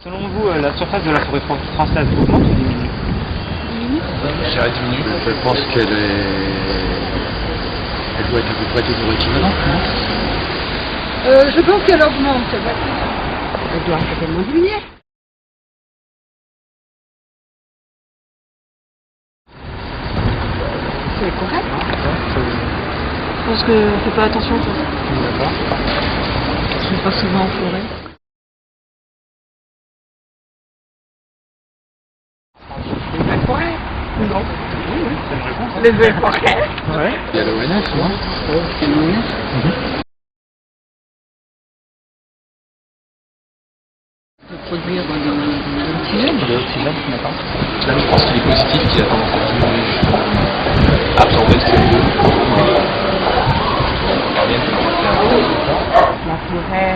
Selon vous, la surface de la forêt française augmente ou diminue? Je dirais diminue. Je pense qu'elle doit être à peu près toujours équivalente, non? Je pense qu'elle augmente. Elle doit certainement diminuer. C'est correct. Je pense que je fais pas attention. D'accord. Je vais pas souvent en forêt. Les vraies forêts? Non. Oui, c'est une réponse. Les vraies forêts? Ouais. Il y a l'ONF, non? C'est l'ONF. Produire de l'oxygène. De l'oxygène, d'accord. Là, je pense qu'il est positif, qu'il a tendance à diminuer justement, absorber le CO2. La forêt,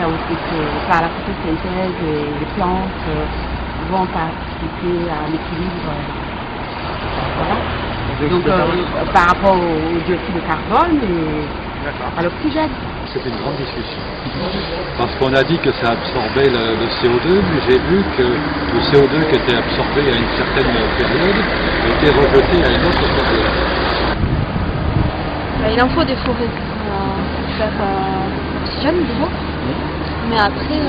par la photosynthèse et les plantes vont participer à l'équilibre. Voilà. Donc par rapport au dioxyde de carbone et à l'oxygène. C'était une grande discussion. Parce qu'on a dit que ça absorbait le CO2, mais j'ai vu que le CO2 qui était absorbé à une certaine période était rejeté à une autre période. Il en faut des forêts pour faire l'oxygène déjà. Mais après,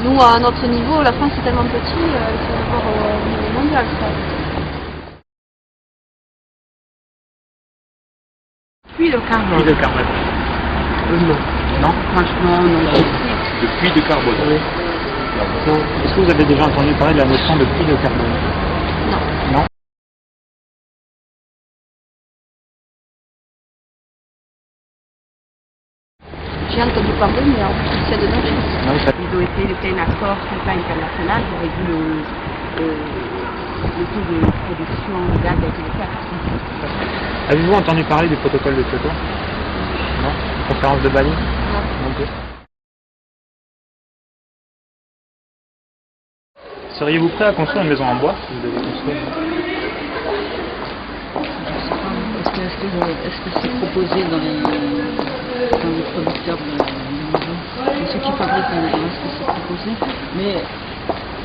nous à notre niveau, la France est tellement petit, il faut le voir au niveau mondial. Puis le carbone. Puits de carbone. Non. Non? Franchement, non. Le puits de carbone. Oui. Non. Est-ce que vous avez déjà entendu parler de la notion de puits de carbone? Non. Non? J'ai entendu parler, mais c'est de notre Non, ça... Ils ont essayé de faire un accord sur le plan international pour réduire le taux de production de gaz à effet de serre. Avez-vous entendu parler du protocole de Kyoto? Non? Conférence de Bali? Non plus. Seriez-vous prêt à construire une maison en bois si vous devez construire? Est-ce que c'est proposé dans les producteurs de maisons, ceux qui fabriquent les maisons, est-ce que c'est proposé? Mais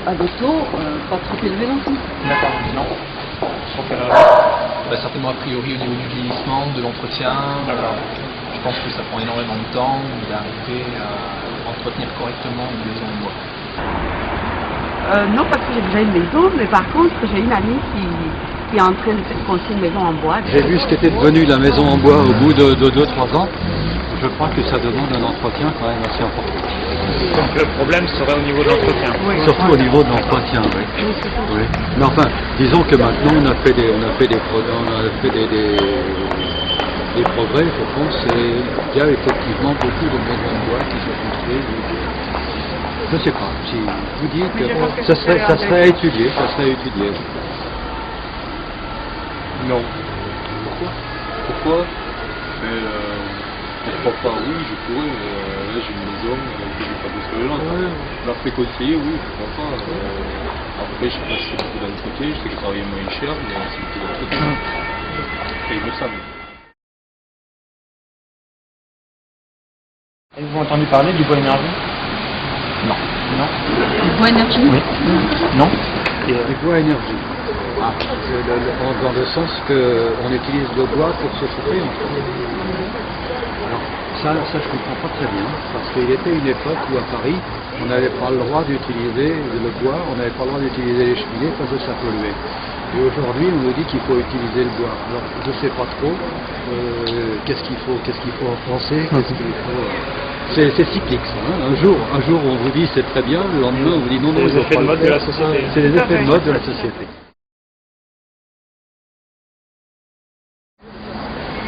à des taux pas trop élevés non plus. D'accord, non. Pour quelle raison? Certainement a priori au niveau du vieillissement, de l'entretien. D'accord. Je pense que ça prend énormément de temps d'arriver à entretenir correctement une maison en bois. Non, parce que j'ai déjà une maison, mais par contre, j'ai une amie qui est en train de construire une maison en bois. J'ai vu ce qu'était devenu la maison en bois au bout de 2-3 ans. Je crois que ça demande un entretien quand même assez important. Donc le problème serait au niveau de l'entretien. Oui. Surtout au niveau de l'entretien, oui. Oui. Mais enfin, disons que maintenant on a fait des progrès, je pense, et il y a effectivement beaucoup de maisons en bois qui sont construites. Je ne sais pas, si vous dites que ça serait à étudier, Non. Pourquoi pourquoi pas? Oui, je pourrais, mais là j'ai une maison que j'ai pas besoin. La préconseiller, oui, pourquoi pas. Après, je sais pas si c'est beaucoup d'entretien, je sais que ça revient moins cher, mais c'est beaucoup d'entretien. Et il me semble. Avez-vous entendu parler du bois énergie? Non. Non? Du bois énergie? Oui. Non? Et, du bois énergie. Dans le sens qu'on utilise le bois pour se chauffer en fait. Alors, ça je comprends pas très bien, parce qu'il y était une époque où à Paris, on n'avait pas le droit d'utiliser le bois, on n'avait pas le droit d'utiliser les cheminées parce que ça polluait. Et aujourd'hui, on nous dit qu'il faut utiliser le bois. Alors, je ne sais pas trop qu'est-ce qu'il faut en penser, C'est cyclique ça, hein. Un jour on vous dit c'est très bien, le lendemain on vous dit non, c'est les effets de mode de la société. C'est les effets de mode de la société.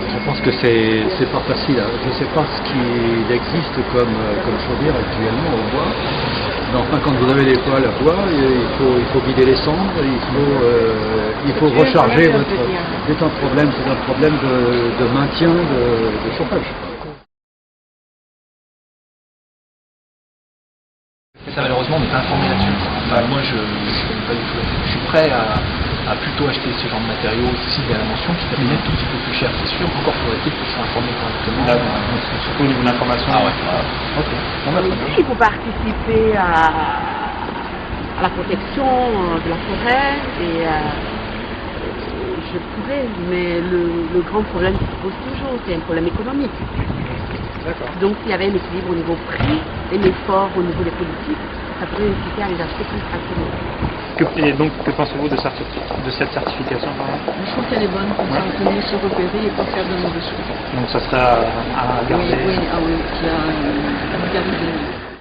Je pense que c'est pas facile. Je ne sais pas ce qu'il existe comme chaudière actuellement au bois. Mais enfin, quand vous avez des poêles à bois, il faut vider les cendres, il faut recharger votre. C'est un problème de maintien de chauffage. Ça, malheureusement, on n'est pas informé là-dessus. Enfin, moi, je suis pas du tout là-dessus. Je suis prêt à plutôt acheter ce genre de matériaux ici, il y a la mention qui s'appelle tout petit peu plus cher, c'est sûr. Encore faudrait-il que je sois informé correctement. Surtout au niveau de l'information. Ah ouais, voilà. Ok. Bon, bah, très bien. Il faut participer à à la protection de la forêt et je pourrais, mais le grand problème qui se pose toujours, c'est un problème économique. D'accord. Donc s'il y avait un équilibre au niveau prix et l'effort au niveau des politiques, ça pourrait inciter à les acheter plus facilement. Et donc, que pensez-vous de cette certification, pardon? Je trouve qu'elle est bonne, comme ça on peut mieux se repérer et pas faire de mauvais choix. Donc ça serait à garder. Oui, ah oui, qui a regardé.